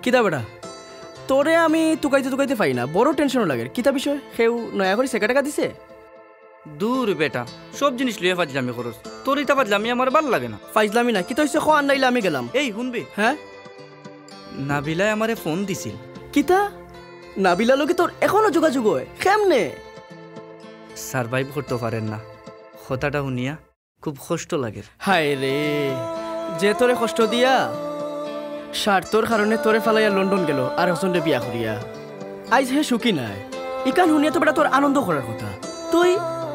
কিতা বেটা তোরে আমি তুকাইতে পাই না, বড় টেনশনও লাগে। কিতা বিষয় সেও নয়া করে সেকা টাকা দিছে? দূর বেটা, সব জিনিস লইয়া ফাজলামি খরচ, তোর ইতা ফাজলামি আমার ভাল লাগে না। ফাইজলামি না, কিতা হইছে খোয়ান নাইলে আমি গেলাম। এই শুনবি, হ্যাঁ নাবিলায় আমারে ফোন দিছিল। কিতা নাবিলা লোকে তোর এখনো যোগাযোগ হয়? কেমনে? সারভাইভ করতে পারেন না, কথাটা শুনিয়া খুব কষ্ট লাগে। হায় রে, যে তোরে কষ্ট দিয়া স্বার্থর কারণে তোরে ফালাইয়া লন্ডন গেল আর হসনরে বিয়া করিয়া আইজ হে সুখী নাই। ইকান শুনিয়া তো বেটা তোর আনন্দ করার কথা, তুই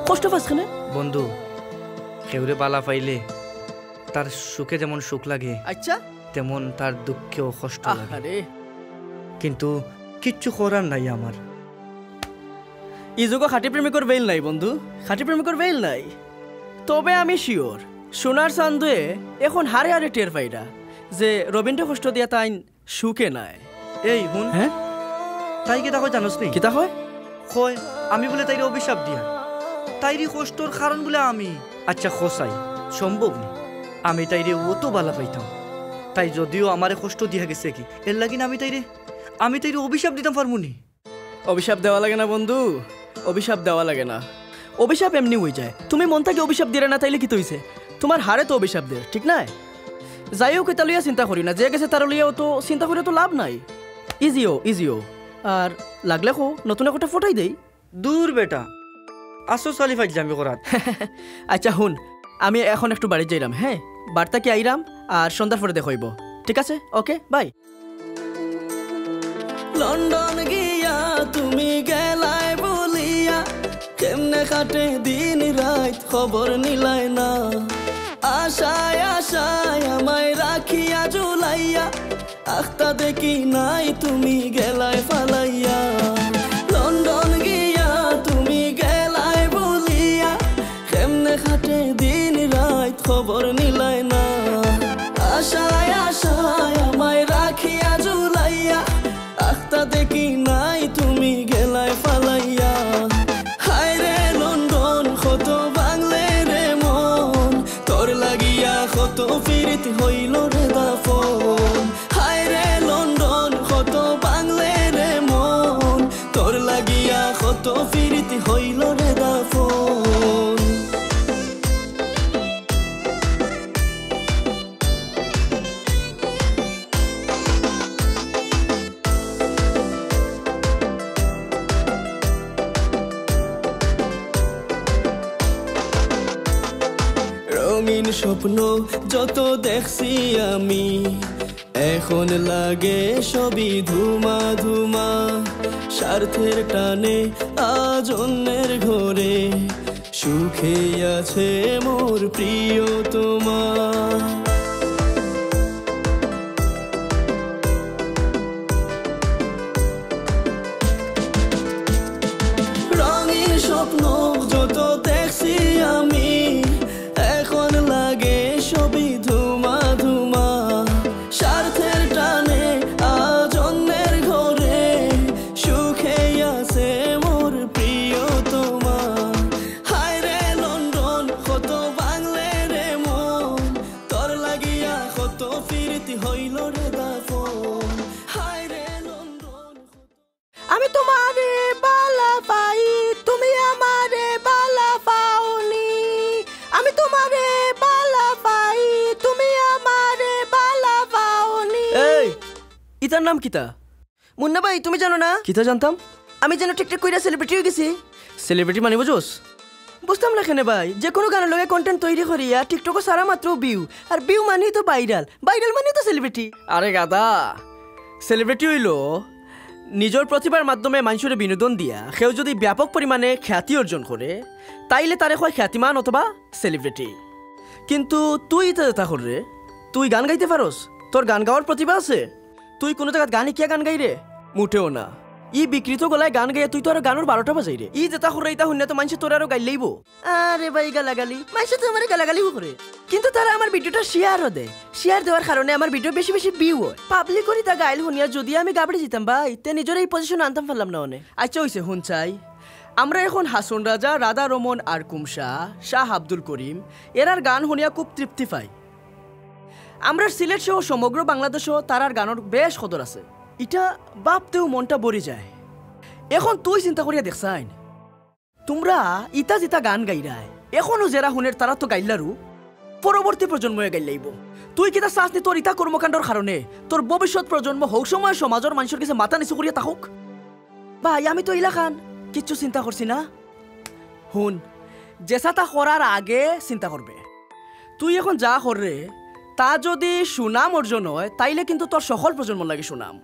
কষ্ট পাস কেন? বন্ধু, কেউরে বালা পাইলে তার সুখে যেমন সুখ লাগে, আচ্ছা তেমন তার দুঃখেও কষ্ট লাগে। আরে কিন্তু কিচ্ছু করার নাই আমার। ই যুগ খাঁটি প্রেমিকর বেল নাই বন্ধু, খাঁটি প্রেমিকর বেল নাই। তবে আমি শিওর সোনার চান্দুয়ে এখন হারে হারে টের পাইরা যে রবীন্দ্র কষ্ট দিয়া তাই সুখে নাই। এই শুন, হ্যাঁ তাই কেটা কয় জানোস নি? কিতা হয়? কয় আমি বলে তাইরে অভিশাপ দিয়া, তাইরি কষ্টর কারণ বলে আমি। আচ্ছা খোসাই সম্ভব নি, আমি তাইরে অত বালা পাইতাম, তাই যদিও আমারে কষ্ট দিয়া গেছে কি এর লাগি না আমি তাইরে অভিশাপ দিতাম পারমুনি। অভিশাপ দেওয়া লাগে না বন্ধু, অভিশাপ দেওয়া লাগে না। অভিশাপ এমনি হয়ে যায়, তুমি মন থেকে অভিশাপ দিলে না তাইলে কি তৈছে? তোমার হারে তো অভিশাপ দে, ঠিক নাই? যাইও কেতা লইয়া চিন্তা করি না, যে গেছে তার লইয়াও তো চিন্তা করে তো লাভ নাই। ইজিও আর লাগলে কো নতুন একটা ফটাই দেই। দূর বেটা, আসো চালি ফাইজলামি করাত। আচ্ছা হুন, আমি এখন একটু বাড়ি যাইলাম, হ্যাঁ বার্তা কি আইরাম আর সন্ধ্যার পরে দেখাইব, ঠিক আছে? Okay bye. লন্ডন গিয়া তুমি গেলাই বলিয়া কেমনে কাটে দিন রাত খবর নিলাই না। আশায় আশায় আমায় রাখিয়া জুলাইয়া আখতা দেখি নাই তুমি গেলাই ফালাইয়া। লন্ডন গিয়া তুমি গেলাই বলিয়া কেমনে কাটে দিন রাত খবর নিলাই না। আশায় আশায় আমায় রাখিয়া জুলাইয়া আখতা দেখি নাই তুমি গেলাই ফালাইয়া। হায় রে লন্ডন কত বাংলে রে মন, তোর লাগিয়া কত ফিরিত হইল রে দাফন। হায় রে লন্ডন কত বাংলে রে মন, তোর লাগিয়া কত ফিরিত হইল রে দাফন। রঙিন স্বপ্ন যত দেখছি আমি এখন লাগে সবই ধুমা ধুমা। স্বার্থের টানে আজ অন্যের ঘরে সুখে আছে মোর প্রিয়তমা। রঙিন স্বপ্ন যত দেখছি আমি এখন লাগে সবই ধুমা ধুমা। স্বার্থের টানে আজ অন্যের ঘরে সুখে আছে মোর প্রিয়তমা। হায় রে লন্ডন কত বাংলে রে মন, তোর লাগিয়া কত ফিরতি হইল রে দাফন। হায় রে লন্ডন আমি তোমারে বালা পাই তুমি আমারে বালা পাওনি। আমি তোমারে বালা পাই তুমি আমারে বালা পাওনি। এই ইতার নাম কিতা? মুন্না ভাই তুমি জানো না? কিতা জানতাম? আমি যেন টিকটক কইরা সেলিব্রিটি হয়ে গেছি। সেলিব্রিটি মানে বুঝোস? বুঝতাম না কেন ভাই, যে কোনো গানের লগে কন্টেন্ট তৈরি করিয়া টিকটকে সারা মাত্র ভিউ, আর ভিউ মানেই তো ভাইরাল, ভাইরাল মানে তো সেলিব্রিটি। আরে গাদা, সেলিব্রিটি হইলো নিজের প্রতিভার মাধ্যমে মানুষের বিনোদন দিয়া কেউ যদি ব্যাপক পরিমাণে খ্যাতি অর্জন করে তাইলে তারে হয় খ্যাতিমান অথবা সেলিব্রিটি। কিন্তু তুই তা করে তুই গান গাইতে পারোস? তোর গান গাওয়ার প্রতিভা আছে? তুই কোনো জায়গায় গানে কিয়া গান গাই রে? মুঠেও না। ই বিকৃত গলায় গান গাইয়া তুই তো আরো গানোর 12টা বাজাই রে। ই যেটা করে ইতা শুনলে তো মানুষ তোর আরো গাইলেইব। আরে ভাই গালাগালি মানুষ তো আমার গালাগালিও করে, কিন্তু তারা আমার ভিডিওটা শেয়ারও দেয়। শেয়ার দেওয়ার কারণে আমার ভিডিও বেশি বেশি ভিউ হয়। পাবলিক করি তা গাইল শুনিয়া যদি আমি গাবড়ে যেতাম ভাই তে নিজের এই পজিশন আনতাম পারলাম না অনেক। আচ্ছা হইছে হুন চাই, আমরা এখন হাসন রাজা, রাধা রমন আর কুমশা, শাহ আব্দুল করিম এরার গান শুনিয়া খুব তৃপ্তি পাই। আমরা সিলেট সহ সমগ্র বাংলাদেশও তারার গানের বেশ কদর আছে। এটা বাপতেও মনটা ভরে যায়। এখন তুই চিন্তা করিয়া দেখছাইন, তোমরা ইতা যেটা গান গাইরায় এখনো যারা শুনের তারা তো গাইলারু পরবর্তী প্রজন্মে গাইলাইব। তুই কিতা চাস নি তোর ইতা কর্মকাণ্ডর কারণে তোর ভবিষ্যৎ প্রজন্ম হোক সময় সমাজের মানুষের কাছে মাথা নিচু করিয়া থাকুক? ভাই আমি তো ইলাখান কিচ্ছু চিন্তা করছি না। হুন, যেসাটা করার আগে চিন্তা করবে। তুই এখন যা কররে তা যদি সুনাম অর্জন হয় তাইলে কিন্তু তোর সকল প্রজন্ম লাগে সুনাম,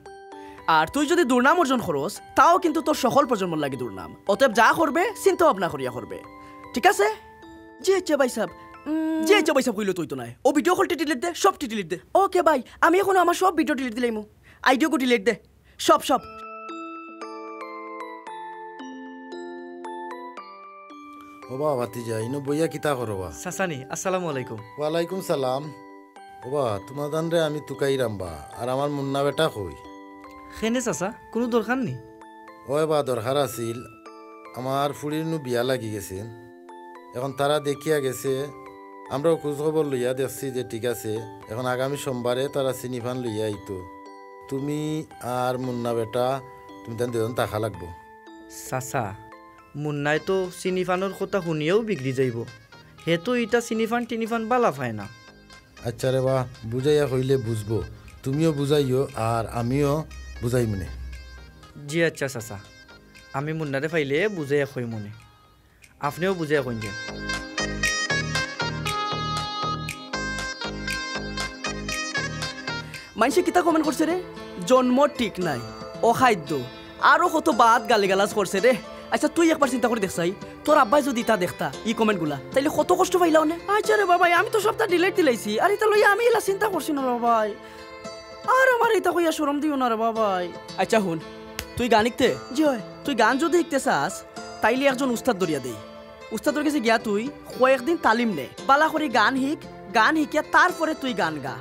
আর তুই যদি দুর্নাম অর্জন করস তাও কিন্তু তোর সকল প্রজন্ম লাগে দুর্নাম। অতএব যা করবে চিন্তা ভাবনা করিয়া করবে, ঠিক আছে? জি আচ্ছা ভাই সাহেব, জি আচ্ছা ভাই সাহেব কইলো তুই তো নাই। ও ভিডিও কলটি ডিলিট দে, সবটি ডিলিট দে। ওকে ভাই, আমি এখন আমার সব ভিডিও ডিলিট দিলাইমু, আইডিও কো ডিলিট দে, সব সব। ওবা ভাতিজা ইনো বইয়া কিতা করবা? চাচানি আসসালামু আলাইকুম। ওয়ালাইকুম সালাম। ওবা তোমার দানরে আমি তুকাই রামবা, আর আমার মুন্না বেটা কই? খেনে চাচা, কোনো দরকার নেই। ও এবা দরকার আছিল, আমার ফুড়ির নু বিয়া লাগি গেছে, এখন তারা দেখিয়া গেছে, আমরাও খোঁজ খবর লইয়া দেখছি যে ঠিক আছে, এখন আগামী সোমবারে তারা সিনিফান লইয়া আইতো। তুমি আর মুন্না বেটা তুমি তান দুজন টাকা লাগবো। চাচা, মুন্নাই তো চিনিফানোর কথা শুনিয়েও বিগড়ি যাইব, হে তো ইটা চিনিফান টিনিফান বালা পায় না। আচ্ছা রে বা, বুঝাইয়া কইলে বুঝবো, তুমিও বুঝাইও আর আমিও বুঝাই মনে। জি আচ্ছা চাচা, আমি মুন্নারে পাইলে বুঝাই কই মনে, আপনিও বুঝাই কইন যে। মানুষে কিতা কমেন্ট করছে রে, জন্ম ঠিক নাই, অখাদ্য, আরো কত বাদ গালিগালাজ করছে রে। আচ্ছা তুই একবার চিন্তা করে দেখছাই, তোর আব্বাই যদি তা দেখতা ই কমেন্ট গুলা তাইলে কত কষ্ট পাইলাও না? আচ্ছা রে বাবাই, আমি তো সবটা ডিলেট দিলাইছি, আর এটা লইয়া আমি এলা চিন্তা করছি না রে বাবাই, আর আমার এটা কইয়া শরম দিও না রে বাবাই। আচ্ছা হুন, তুই গান শিখতে? জি হয়। তুই গান যদি শিখতে চাস তাইলে একজন উস্তাদ দরিয়া দেই, উস্তাদের কাছে গিয়া তুই কয়েকদিন তালিম নে, বালা করে গান শিখ, গান শিখিয়া তারপরে তুই গান গা,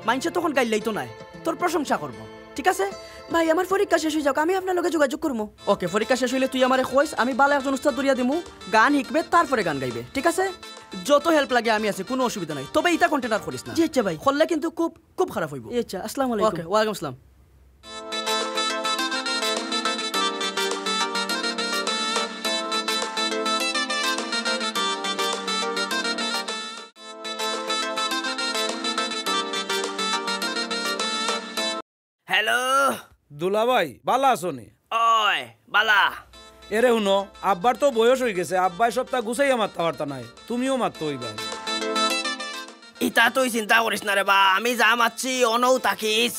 মানুষে তখন গাইলেই তো নাই, তোর প্রশংসা করবো, ঠিক আছে? ভাই আমার পরীক্ষা শেষ হয়ে যাক, আমি আপনার লগে যোগাযোগ করবো। ওকে, পরীক্ষা শেষ হইলে তুই আমারে কইস, আমি বালা একজন উস্তাদ দরিয়া দিমু, গান শিখবে তারপরে গান গাইবে, ঠিক আছে? যত হেল্প লাগে আমি আছি, কোনো অসুবিধা নাই, তবে ইটা কন্টেনার করিস না। জি আচ্ছা ভাই, করলে কিন্তু খুব খুব খারাপ হইব। আচ্ছা, আসসালামু আলাইকুম। ওকে, ওয়ালাইকুম আসসালাম। হ্যালো দুলাভাই, বালা আছো নি? ওই বালা, এরে শুনো, আব্বার তো বয়স হয়ে গেছে, আব্বাই সপ্তাহ গুছাইয়া মারতে পারতা নাই, তুমিও মারতো হইবাই। ইতা তুই চিন্তা করিস না রে বা, আমি যা মারছি অনও তাকিস।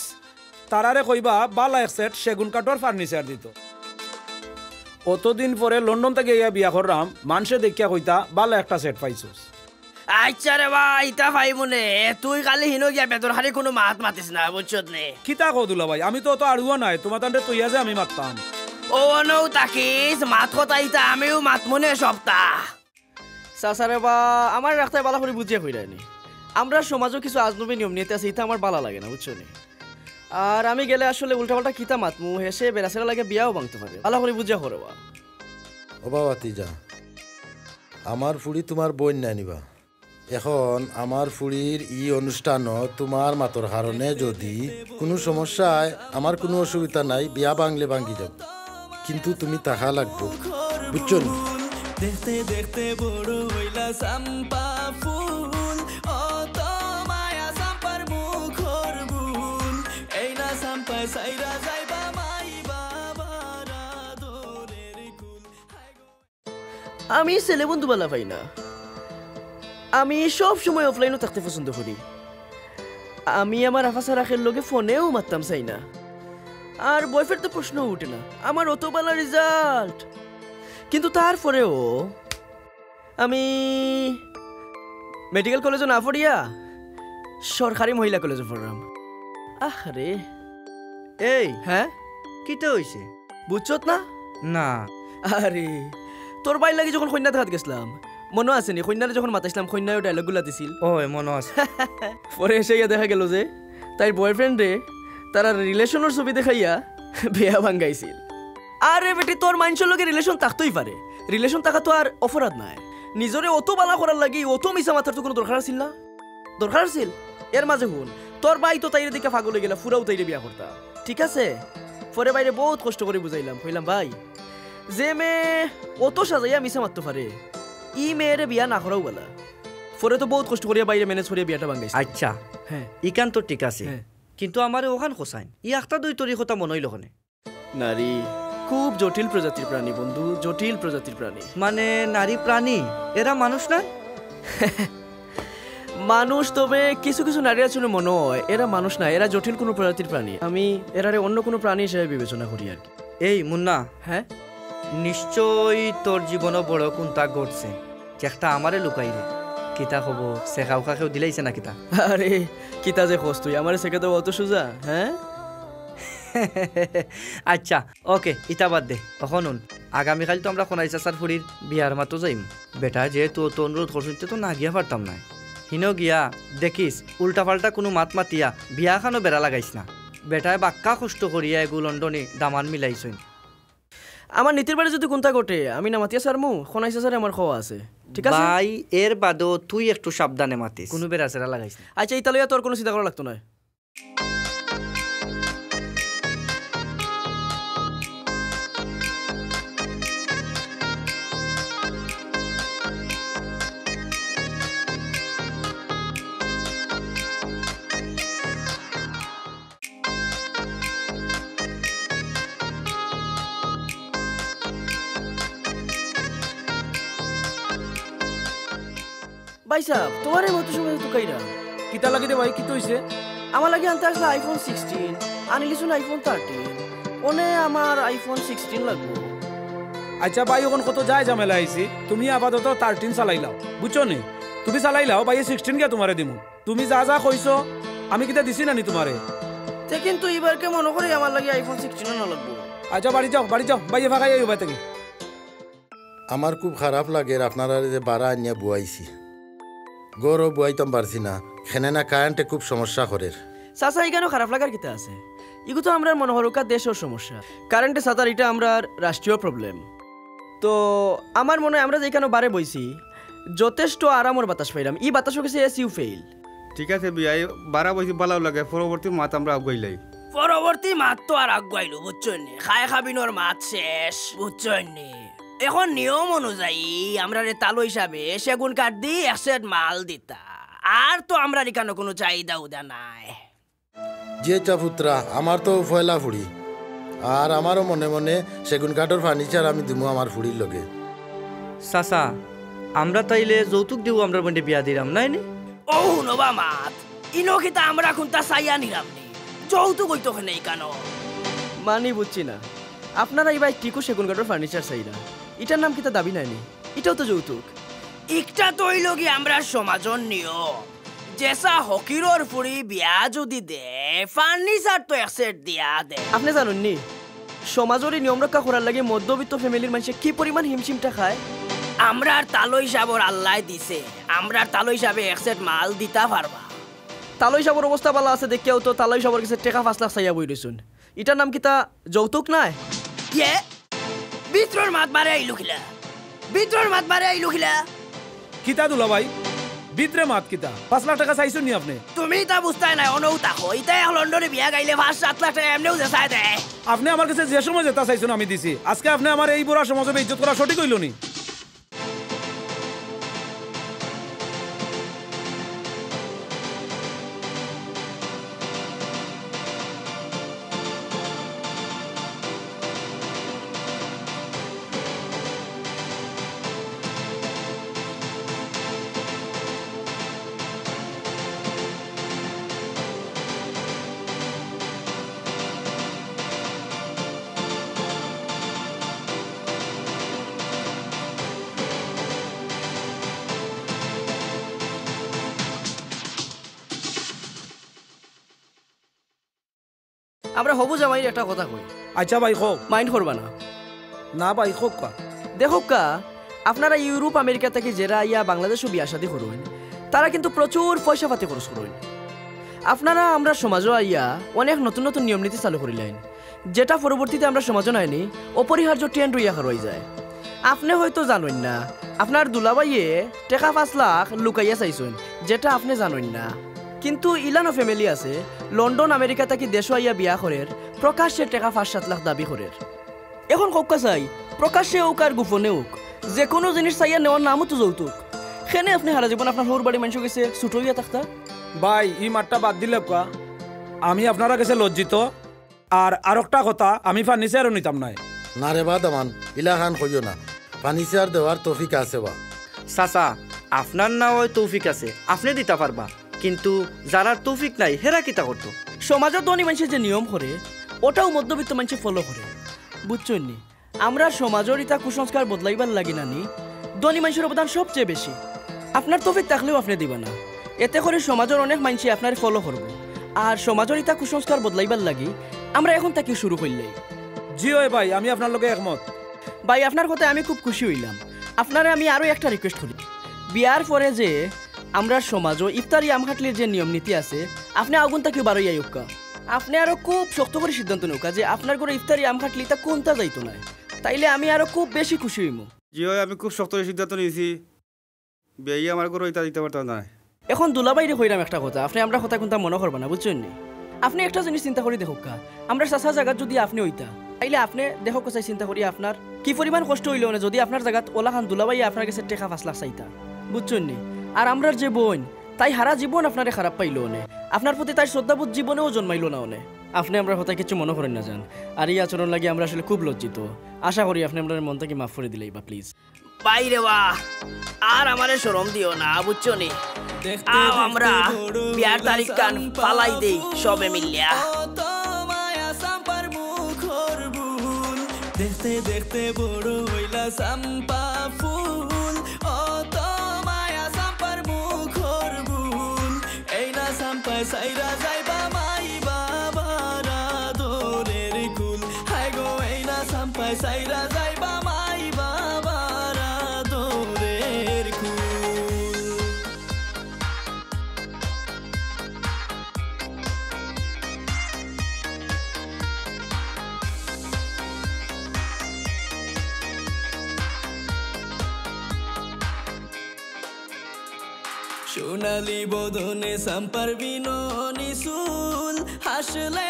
তারারে কইবা বালা এক সেট সেগুন কাঠর ফার্নিচার দিত। অতদিন পরে লন্ডন থেকে ইয়া বিয়া করলাম, মানুষে দেখিয়া কইতা বালা একটা সেট পাইছস। আচ্ছা রে বা, ইতা ভাই মনে তুই কালি হিনো গিয়া বেতর হারি কোনো মাত মাতিস না, বুঝছত নে? কিতা কো দুলাভাই, আমি তো অত আড়ুয়া নাই, তোমার তান্ডে তৈয়া যে আমি মারতাম। ও অনও তাকিস, মাত কথা ইতা আমিও মাত মনে সপ্তাহ। চাচারে বা, আমার রাস্তায় বালা করে বুঝিয়ে কইরানি, আমরা সমাজও কিছু আজনবী নিয়ম নিতে আছে, ইতা আমার বালা লাগে না, বুঝছো নি? আর আমি গেলে আসলে উল্টাপাল্টা কিতা মাতমু, হেসে বেড়াছেরা লাগে বিয়াও ভাঙতে পারে, বালা করে বুঝিয়া করবা। ওবা ভাতিজা, আমার ফুড়ি তোমার বই না নিবা, এখন আমার ফুড়ির ই অনুষ্ঠান তোমার মাতর কারণে যদি কোনো সমস্যায় আমার কোনো অসুবিধা নাই, বিয়া বাংলে ভাঙ্গি যাব, কিন্তু তুমি টাকা লাগবো, বুঝছো? দেখতে দেখতে বড় হইলা চাম্পা ফুল, অত মায়া চাম্পার মুখর বুল, এই না চাম্পায় সাইরা যাইবা মাই বাবার আদরের কুল। আমি ছেলে বন্ধু বালা পাই না, আমি সব সময় অফলাইনও থাকতে পছন্দ করি, আমি আমার আফাসা রাখের লগে ফোনেও মারতাম চাই না, আর বয়ফ্রেন্ড তো প্রশ্ন উঠে না, আমার অত ভালো রেজাল্ট, কিন্তু তারপরেও আমি মেডিকেল কলেজে না পড়িয়া সরকারি মহিলা কলেজে পড়লাম। আরে এই হ্যাঁ, কিটা হইছে? বুঝছত না? না। আরে তোর বাই লাগি যখন কন্যা দেখাত গেছিলাম, মনে আছে নি? কন্যারে যখন মাতাইছিলাম, কন্যাও ডায়লগ গুলা দিছিল। ওই মনে আছে। পরে এসে গিয়ে দেখা গেল যে তাই বয়ফ্রেন্ডে তারা রিলেশনের ছবি দেখাইয়া বিয়া ভাঙ্গাইছিল। আরে বেটি, তোর মানুষের লগে রিলেশন থাকতেই পারে, রিলেশন থাকা তো আর অপরাধ নাই, নিজরে অত বালা করার লাগি অত মিশা মাথার তো কোনো দরকার আছিল না? দরকার আছিল? এর মাঝে হুন, তোর বাই তো তাইরে দিকে পাগল হয়ে গেলা, ফুরাও তাইরে বিয়া করতা, ঠিক আছে? পরে বাইরে বহুত কষ্ট করে বুঝাইলাম, কইলাম ভাই যে মেয়ে অত সাজাইয়া মিশা মারতে পারে ই মেয়েরে বিয়া না করাও বলা। পরে তো বহুত কষ্ট করিয়া বাইরে ম্যানেজ করিয়া বিয়াটা ভাঙাইছে। আচ্ছা হ্যাঁ ইকান তো ঠিক আছে, হ্যাঁ। কিন্তু আমার ওখান খোসাইন ই একটা দুই তরি কথা মনে হইল ওখানে। নারী খুব জটিল প্রজাতির প্রাণী বন্ধু, জটিল প্রজাতির প্রাণী। মানে নারী প্রাণী, এরা মানুষ না? মানুষ, তবে কিছু কিছু নারীরা শুনে মনে হয় এরা মানুষ না, এরা জটিল কোনো প্রজাতির প্রাণী। আমি এরারে অন্য কোনো প্রাণী হিসেবে বিবেচনা করি আর কি। এই মুন্না, হ্যাঁ নিশ্চয়ই তোর জীবনও বড় কোনটা ঘটছে যে একটা আমারে লুকাই রে। কিতা হব, শেখাও খাকেও দিলাইছে না কিতা? আরে কিতা যে খোঁজ তুই আমার শেখা দেবো অত সোজা? হ্যাঁ আচ্ছা ওকে, ইতা বাদ দে। এখন আগামীকাল তো আমরা কোনাই চাচার ফুড়ির বিয়ার মাতো যাইম। বেটা যেহেতু তো অনুরোধ করছেন তো না গিয়া পারতাম না। হিনো গিয়া দেখিস উল্টা পাল্টা কোনো মাত মাতিয়া বিয়া খানো বেড়া লাগাইস না। বেটায় বাক্কা কষ্ট করিয়া এগু লন্ডনে দামান মিলাইছেন। আমার নীতির বাড়ি যদি কোনটা ঘটে আমি না মাতিয়া স্যার মু খনাইছে স্যার আমার খাওয়া আছে, ঠিক আছে ভাই। এর বাদেও তুই একটু সাবধানে মাতিস, কোনো বেড়া সেরা লাগাইস না। আচ্ছা এই তালিয়া তোর কোনো চিন্তা করা লাগতো না। ভাই সাহেব তোমার এই মতো সময় তো কাইরা কিতা লাগি রে ভাই, কি তো হইছে? আমার লাগে আনতে আসলে আইফোন 16, আনিলিছুন আইফোন 13, ওনে আমার আইফোন 16 লাগবো। আচ্ছা ভাই এখন কত যায় ঝামেলা আইছি, তুমি আপাতত 13 চালাইলাও, বুঝছো নি? তুমি চালাইলাও ভাই 16 কে তোমারে দিমু। তুমি যা যা কইছো আমি কিতা দিছি নানি তোমারে? তে কিন্তু এবারকে মনে করি আমার লাগে আইফোন 16 না লাগবো। আচ্ছা বাড়ি যাও ভাই ফাঁকাই আইও ভাই থেকে। আমার খুব খারাপ লাগে আপনারা যে বাড়া আনিয়া বুয়াইছি, গরও বুয়াইতাম পারছি না, খেনে না কারেন্টে খুব সমস্যা করে। চাচা এখানেও খারাপ লাগার কিতা আছে? এগুলো তো আমরা মনে হরকা দেশের সমস্যা, কারেন্টে সাঁতার এটা আমরা রাষ্ট্রীয় প্রবলেম। তো আমার মনে হয় আমরা যেখানে বারে বইছি যথেষ্ট আরামর বাতাস পাইলাম, ই বাতাস গেছে এসিউ ফেইল। ঠিক আছে বিয়াই, বারা বইছি ভালো লাগে, পরবর্তী মাত আমরা আগুয়াইলাই। পরবর্তী মাত তো আর আগুয়াইলো, বুঝছেন নি? খায় খাবিনোর মাত শেষ, বুঝছেন নি? এখন নিয়ম অনুযায়ী আমরা রে তালো হিসাবে সেগুন কাঠ দি একসেট মাল দিতা, আর তো আমরা এখানে কোনো চাহিদা উদা নাই। যে চাপুত্রা আমার তো ফয়লা ফুড়ি, আর আমারও মনে মনে সেগুন কাঠের ফার্নিচার আমি দিমু আমার ফুড়ির লগে। চাচা আমরা তাইলে যৌতুক দিব, আমরা বন্ধে বিয়া দিলাম নাই নি? ও নবা মাত ইনো কিতা আমরা কোনটা চাইয়া নিলাম নি, যৌতুক হইতো কেন কেন মানি বুঝছি না। আপনারা এবার টিকু সেগুন কাঠের ফার্নিচার চাইরা, এটার নাম কিতা দাবি নাইনি, এটাও তো যৌতুক। একটা তো হইল কি আমরা সমাজর নিয়ম, জেসা হকিরর ফুড়ি বিয়া যদি দে ফার্নিচার তো একসেট দিয়া দে। আপনি জানুন নি সমাজের নিয়ম রক্ষা করার লাগে মধ্যবিত্ত ফ্যামিলির মানুষে কি পরিমাণ হিমশিমটা খায়? আমরার তালো হিসাবর আল্লাহ দিছে, আমরার তালো হিসাবে একসেট মাল দিতা পারবা। তালো হিসাবর অবস্থা ভালো আছে দেখেও তো তালো হিসাবর কাছে টাকা 5 লাখ চাইয়া বই রইছুন, এটার নাম কিতা যৌতুক নাই? ইয়ে বিত্রর মাত বারে আইলু খিলা, বিত্রর মাত বারে আইলু খিলা। কিতা দুলা ভাই ভিতরে মাত কিতা? 5 লাখ টাকা চাইছো নি আপনি? তুমি তা বুঝতাই নাই, অনৌ তাকো ইতা লন্ডনে বিয়া গাইলে 5-7 লাখ টাকা এমনিও যেসাই দে। আপনি আমার কাছে যে সময় যেটা চাইছো আমি দিছি, আজকে আপনি আমার এই বুড়া সমাজে ইজ্জত করা সঠিক হইল নি? আমরা হবু জামাই একটা কথা কই। আচ্ছা ভাই হোক, মাইন্ড করবা না? না ভাই হোক কা দেখো কা আপনারা ইউরোপ আমেরিকা থেকে যারা ইয়া বাংলাদেশও বিয়া শাদী করুন, তারা কিন্তু প্রচুর পয়সা পাতি খরচ করুন। আপনারা আমরা সমাজও আইয়া অনেক নতুন নতুন নিয়ম নীতি চালু করিলেন, যেটা পরবর্তীতে আমরা সমাজও নাইনি অপরিহার্য ট্রেন্ড রইয়া হারাই যায়। আপনি হয়তো জানেন না আপনার দুলাবাইয়ে টাকা 5 লাখ লুকাইয়া চাইছেন, যেটা আপনি জানেন না। কিন্তু ইলানো ফ্যামিলি আছে লন্ডন আমেরিকা থাকি দেশ আইয়া বিয়া করের প্রকাশ্যে টাকা 5-7 লাখ দাবি করের। এখন কক্কা চাই প্রকাশ্যে হোক আর গোপনে হোক যে কোনো জিনিস চাইয়া নেওয়ার নামও তো যৌতুক। সেনে আপনি হারা জীবন আপনার সৌর বাড়ি মানুষ গেছে ছুটো হইয়া থাকতা। ভাই এই মাঠটা বাদ দিলে কা আমি আপনারা কাছে লজ্জিত। আর একটা কথা, আমি ফার্নিচারও নিতাম নাই। না রে বা দামান ইলা খান কইও না, ফার্নিচার দেওয়ার তৌফিক আছে বা। চাচা আপনার না হয় তৌফিক আছে, আপনি দিতে পারবা, কিন্তু যারা তৌফিক নাই হেরা কিতা করতো? সমাজের ধনী মানুষের যে নিয়ম করে ওটাও মধ্যবিত্ত মানুষে ফলো করে, বুঝছেন নি? আমরা সমাজের ইতা কুসংস্কার বদলাইবার লাগি নানি ধনী মানুষের অবদান সবচেয়ে বেশি। আপনার তৌফিক থাকলেও আপনি দিবা না, এতে করে সমাজের অনেক মানুষ আপনার ফলো করবো। আর সমাজের ইতা কুসংস্কার বদলাইবার লাগি আমরা এখন তাকে শুরু করলেই। জি ওই ভাই, আমি আপনার লগে একমত। ভাই আপনার কথায় আমি খুব খুশি হইলাম। আপনারা আমি আরও একটা রিকোয়েস্ট করি, বিয়ার পরে যে আমরা সমাজও ইফতারি আমখাটলির যে নিয়ম নীতি আছে আপনি আগুন তাকে বারোই আয়োকা। আপনি আরো খুব শক্ত করে সিদ্ধান্ত নৌকা যে আপনার করে ইফতারি আমখাটলি তা কোনটা যাইতো না, তাইলে আমি আরো খুব বেশি খুশি হইম। জি হয়, আমি খুব শক্ত সিদ্ধান্ত নিয়েছি, বিয়ে আমার করে ওইটা দিতে পারতাম না। এখন দুলাবাইরে কইরাম একটা কথা, আপনি আমরা কথা কোনটা মনে করবা না, বুঝছেন নি? আপনি একটা জিনিস চিন্তা করি দেখো কা, আমরা চাষা জায়গা যদি আপনি হইতা তাইলে আপনি দেখো কোথায় চিন্তা করি আপনার কি পরিমাণ কষ্ট হইল না যদি আপনার জায়গাত ওলা খান দুলাবাই আপনার কাছে টেকা 5 লাখ চাইতা, বুঝছেন নি? আর আমরার যে বোন তাই হারা জীবন আপনারে খারাপ পাইলো না, আপনার প্রতি তাই শ্রদ্ধাবোধ জীবনেও জন্মাইলো না অনে। আপনি আমরা কথা কিছু মনে করেন না যান, আর এই আচরণ লাগে আমরা আসলে খুব লজ্জিত। আশা করি আপনি আপনার মন থেকে মাফ করে দিলেই বা প্লিজ। বাইরে বাহ, আর আমারে শরম দিও না, বুঝছো নি? আমরা বিয়ার তারিখ কান পালাই দেই সবে মিলিয়া। দেখতে দেখতে বড় হইলা সাম্পা ফুল, ও তো মায়া সাম্পার মুখর ভুল। এই না সাম্পায় সাইরা যাইবা মাই বাবারা দোরের কুল। হাই গো এই না সাম্পায় সাইরা যাইবা মাই বাবারা দোরের কুল। সোনালি বদনে সাম্পার বিননি চুল, হাসলে